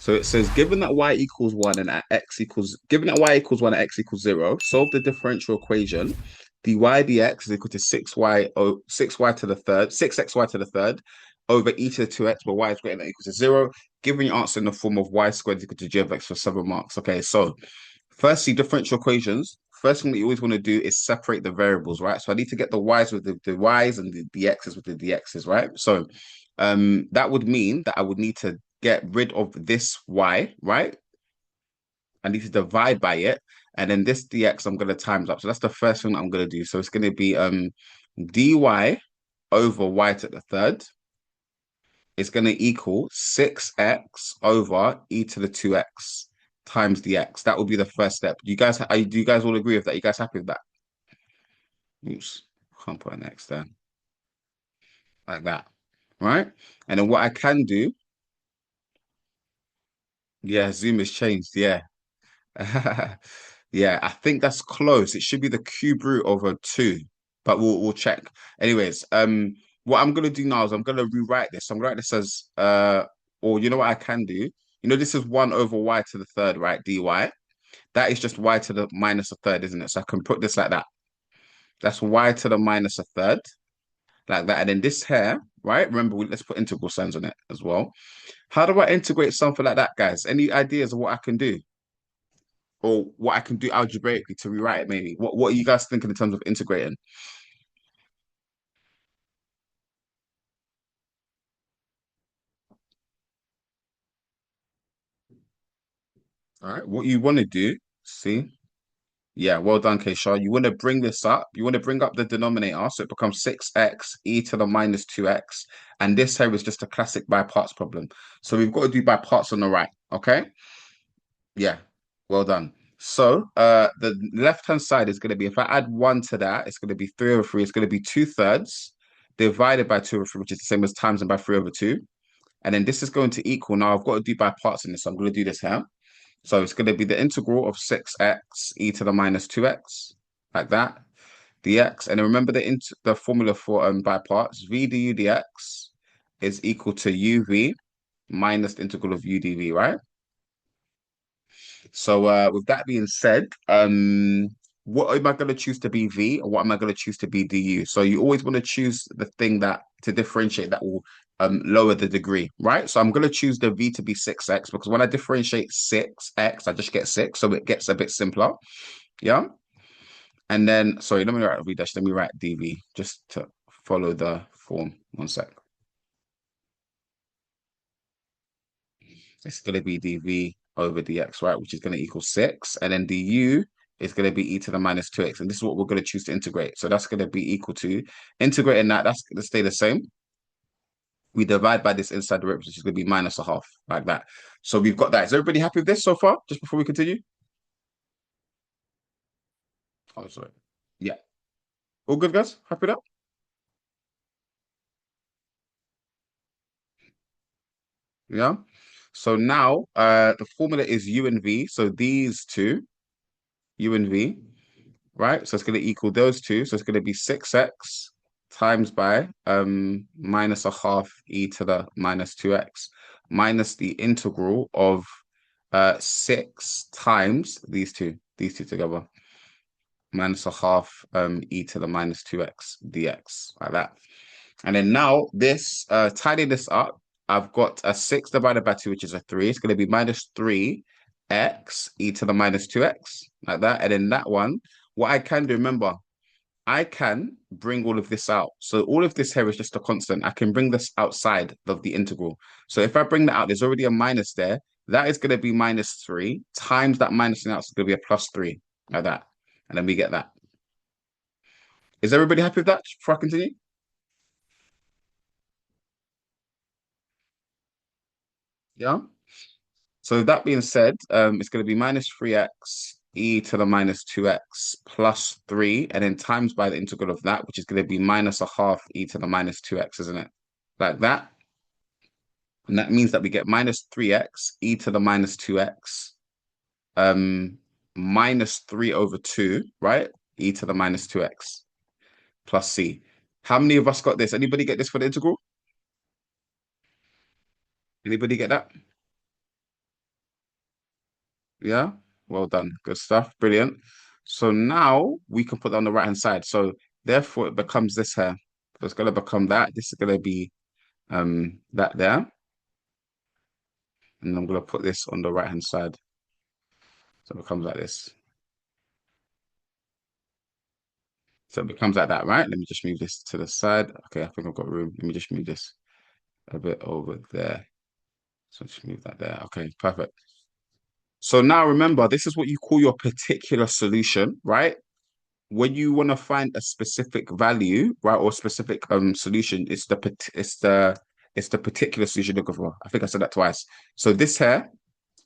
So it says, given that y equals 1 and at given that y equals 1 and x equals 0, solve the differential equation. dy dx is equal to 6y to the third, 6xy to the third over e to the 2x, where y is greater than or equal to 0. Given your answer in the form of y squared is equal to g of x for 7 marks. Okay, so firstly, differential equations. First thing that you always want to do is separate the variables, right? So I need to get the y's with the y's and the x's with the dx's, right? So that would mean that I would need to get rid of this y, right? I need to divide by it. And then this dx, I'm going to times up. So that's the first thing I'm going to do. So it's going to be dy over y to the third is going to equal 6x over e to the 2x times dx. That would be the first step. Do you guys all agree with that? You guys happy with that? Oops, can't put an x there. Like that, right? And then what I can do, yeah, Zoom has changed. Yeah. Yeah, I think that's close. It should be the cube root over 2, but we'll check. Anyways, what I'm gonna do now is I'm gonna rewrite this. I'm gonna write this as or you know what I can do? You know, this is 1 over y to the third, right? dy. That is just y to the minus a third, isn't it? So I can put this like that. That's y to the minus a third, like that. And then this here, right? Remember, let's put integral signs on it as well. How do I integrate something like that, guys? Any ideas of what I can do? Or what I can do algebraically to rewrite it, maybe. What are you guys thinking in terms of integrating? All right, what you want to do, see? Yeah, well done, Keisha. You want to bring this up. You want to bring up the denominator, so it becomes 6x e to the minus 2x. And this here is just a classic by parts problem. So we've got to do by parts on the right, okay? Yeah, well done. So the left-hand side is going to be, if I add 1 to that, it's going to be 3 over 3. It's going to be 2/3 divided by 2 over 3, which is the same as times and by 3 over 2. And then this is going to equal, now I've got to do by parts in this, so I'm going to do this here. So it's going to be the integral of 6x e to the minus 2x, like that, dx. And then remember the formula for by parts, v du dx is equal to uv minus the integral of u dv, right? So with that being said, what am I going to choose to be v, or what am I going to choose to be du? So you always want to choose the thing that to differentiate that will lower the degree, right? So I'm going to choose the v to be 6x because when I differentiate 6x, I just get 6, so it gets a bit simpler. Yeah. And then, sorry, let me write v dash, let me write dv just to follow the form. One sec. It's going to be dv over dx, right? Which is going to equal 6. And then du is going to be e to the minus 2x. And this is what we're going to choose to integrate. So that's going to be equal to integrating that. That's going to stay the same. We divide by this inside derivative, which is going to be minus a half, like that. So we've got that. Is everybody happy with this so far? Just before we continue? Oh, sorry. Yeah. All good, guys? Happy with that? Yeah. So now the formula is u and v. So these two, u and v, right? So it's going to equal those two. So it's going to be 6x times by minus a half e to the minus 2x minus the integral of 6 times these two together, minus a half e to the minus 2x dx, like that. And then now this, tidying this up, I've got a 6 divided by 2, which is a 3. It's going to be minus 3x e to the minus 2x, like that. And then that one, what I can do, remember, I can bring all of this out. So all of this here is just a constant. I can bring this outside of the integral. So if I bring that out, there's already a minus there. That is going to be minus 3 times that minus out is going to be a plus 3, like that. And then we get that. Is everybody happy with that before I continue? Yeah. So that being said, it's going to be minus 3x e to the minus 2x plus 3, and then times by the integral of that, which is going to be minus a half e to the minus 2x, isn't it? Like that. And that means that we get minus 3x e to the minus 2x um, minus 3 over 2, right? E to the minus 2x plus c. How many of us got this? Anybody get this for the integral? Anybody get that? Yeah, well done. Good stuff. Brilliant. So now we can put that on the right hand side. So therefore it becomes this here. So it's gonna become that. This is gonna be that there. And I'm gonna put this on the right hand side. So it becomes like this. So it becomes like that, right? Let me just move this to the side. Okay, I think I've got room. Let me just move this a bit over there. So just move that there. Okay, perfect. So now remember, this is what you call your particular solution, right? When you want to find a specific value, right, or specific solution, it's the particular solution you're looking for. I think I said that twice. So this here,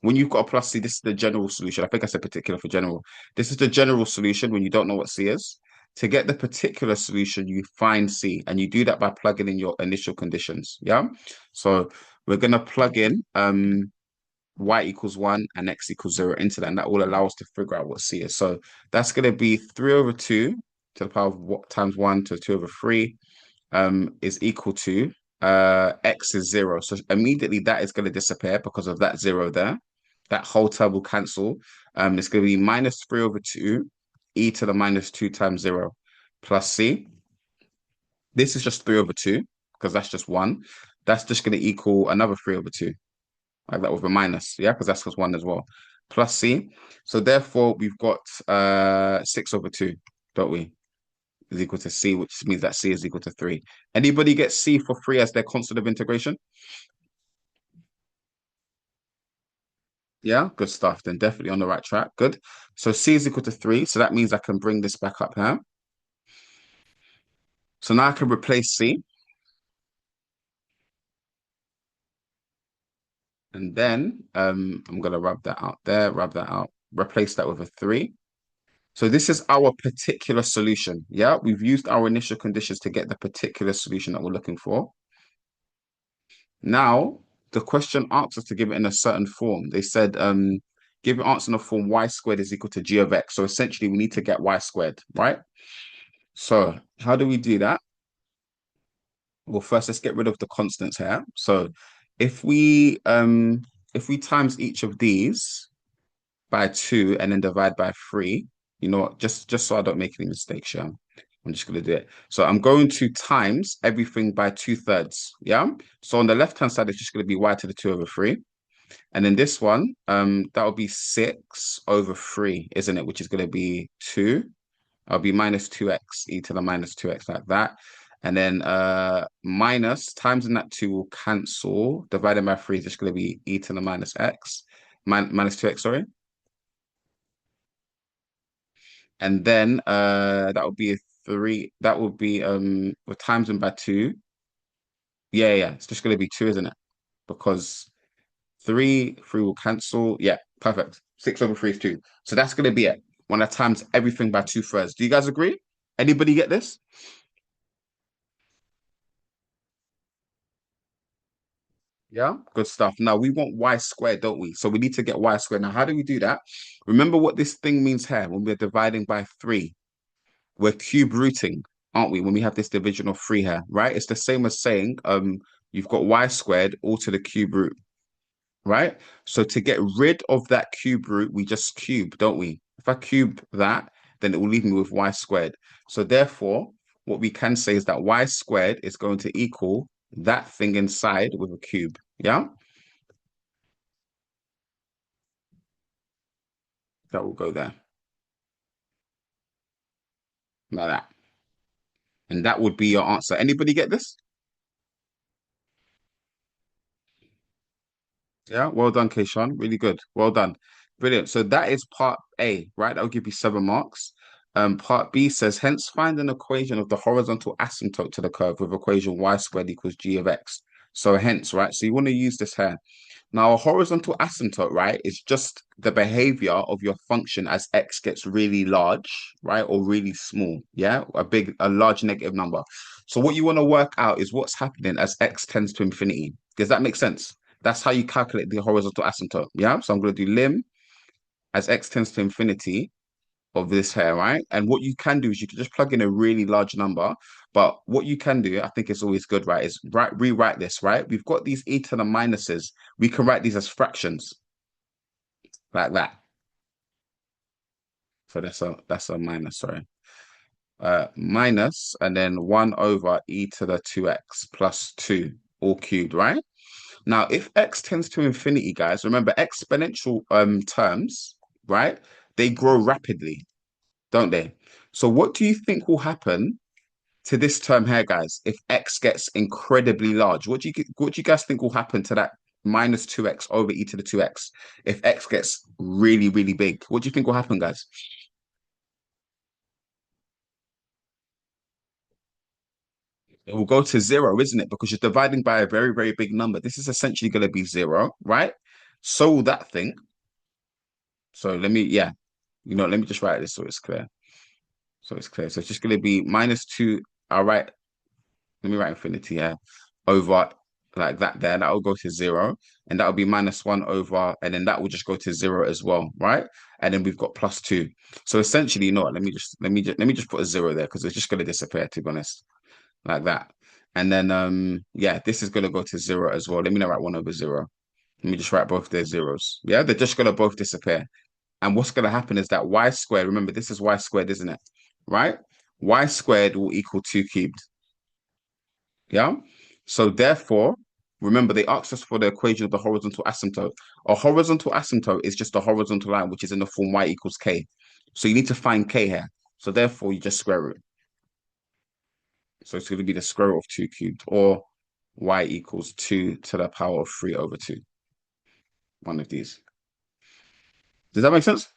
when you've got a plus C, this is the general solution. I think I said particular for general. This is the general solution when you don't know what C is. To get the particular solution, you find C, and you do that by plugging in your initial conditions. Yeah. So we're gonna plug in y equals 1 and x equals 0 into that, and that will allow us to figure out what C is. So that's going to be 3 over 2 to the power of what times 1 to 2 over 3 is equal to x is 0. So immediately that is going to disappear because of that 0 there. That whole term will cancel. It's going to be minus 3 over 2 e to the minus 2 times 0 plus C. This is just 3 over 2 because that's just 1. That's just going to equal another 3 over 2 like that with a minus, yeah, because that's just one as well. Plus C. So therefore, we've got 6 over 2, don't we? Is equal to C, which means that C is equal to 3. Anybody get C for 3 as their constant of integration? Yeah, good stuff. Then definitely on the right track. Good. So C is equal to 3. So that means I can bring this back up here. So now I can replace C. And then I'm going to rub that out there, rub that out, replace that with a 3. So this is our particular solution. Yeah, we've used our initial conditions to get the particular solution that we're looking for. Now, the question asks us to give it in a certain form. They said, give an answer in the form y squared is equal to g of x. So essentially, we need to get y squared, right? So how do we do that? Well, first, let's get rid of the constants here. So if we times each of these by 2 and then divide by 3. You know what? Just so I don't make any mistakes, yeah. I'm just gonna do it. So I'm going to times everything by 2/3. Yeah. So on the left hand side, it's just gonna be y to the 2 over 3. And then this one, that will be 6 over 3, isn't it? Which is gonna be 2. I'll be minus 2x e to the minus 2x like that. And then minus times in that 2 will cancel. Divided by 3 is just gonna be e to the minus x. Minus 2x, sorry. And then that would be a 3. That would be with times them by 2. Yeah, yeah. It's just gonna be 2, isn't it? Because 3 will cancel. Yeah, perfect. 6 over 3 is 2. So that's gonna be it. When I times everything by 2/3. Do you guys agree? Anybody get this? Yeah, good stuff. Now we want y squared, don't we? So we need to get y squared. Now, how do we do that? Remember what this thing means here when we're dividing by 3. We're cube rooting, aren't we? When we have this division of 3 here, right? It's the same as saying you've got y squared all to the cube root, right? So to get rid of that cube root, we just cube, don't we? If I cube that, then it will leave me with y squared. So therefore, what we can say is that y squared is going to equal that thing inside with a cube. Yeah, that will go there like that. And that would be your answer. Anybody get this? Yeah, well done, Keishan. Really good. Well done. Brilliant. So that is part A, right? That'll give you 7 marks. Part B says, hence find an equation of the horizontal asymptote to the curve with equation y squared equals g of x. So hence, right? So you want to use this here. Now, a horizontal asymptote, right, is just the behavior of your function as x gets really large, right, or really small. Yeah, a large negative number. So what you want to work out is what's happening as x tends to infinity. Does that make sense? That's how you calculate the horizontal asymptote. Yeah. So I'm going to do lim as x tends to infinity of this here, right? And what you can do is you can just plug in a really large number. But what you can do, I think it's always good, right, is rewrite this, right? We've got these e to the minuses. We can write these as fractions like that. So that's a minus, sorry. Minus and then 1 over e to the 2x plus 2 all cubed, right? Now, if x tends to infinity, guys, remember exponential terms, right? They grow rapidly, don't they? So what do you think will happen to this term here, guys, if x gets incredibly large? What do you guys think will happen to that minus 2x over e to the 2x if x gets really, really big? What do you think will happen, guys? It will go to zero, isn't it? Because you're dividing by a very, very big number. This is essentially going to be zero, right? So that thing. So yeah, let me just write this so it's clear. So it's clear. So it's just going to be minus two. All right. Let me write infinity here over like that there. That will go to zero. And that will be minus one over, and then that will just go to zero as well, right? And then we've got plus two. So essentially, you know what? Let me just put a zero there because it's just going to disappear, to be honest, like that. And then yeah, this is gonna go to zero as well. Let me not write one over zero. Let me just write both their zeros. Yeah, they're just gonna both disappear. And what's gonna happen is that y squared, remember this is y squared, isn't it? Right? Y squared will equal 2 cubed. Yeah. So therefore, remember they asked us for the equation of the horizontal asymptote. A horizontal asymptote is just a horizontal line which is in the form y equals k. So you need to find k here. So therefore you just square root. So it's going to be the square root of 2 cubed, or y equals 2 to the power of 3 over 2. One of these. Does that make sense?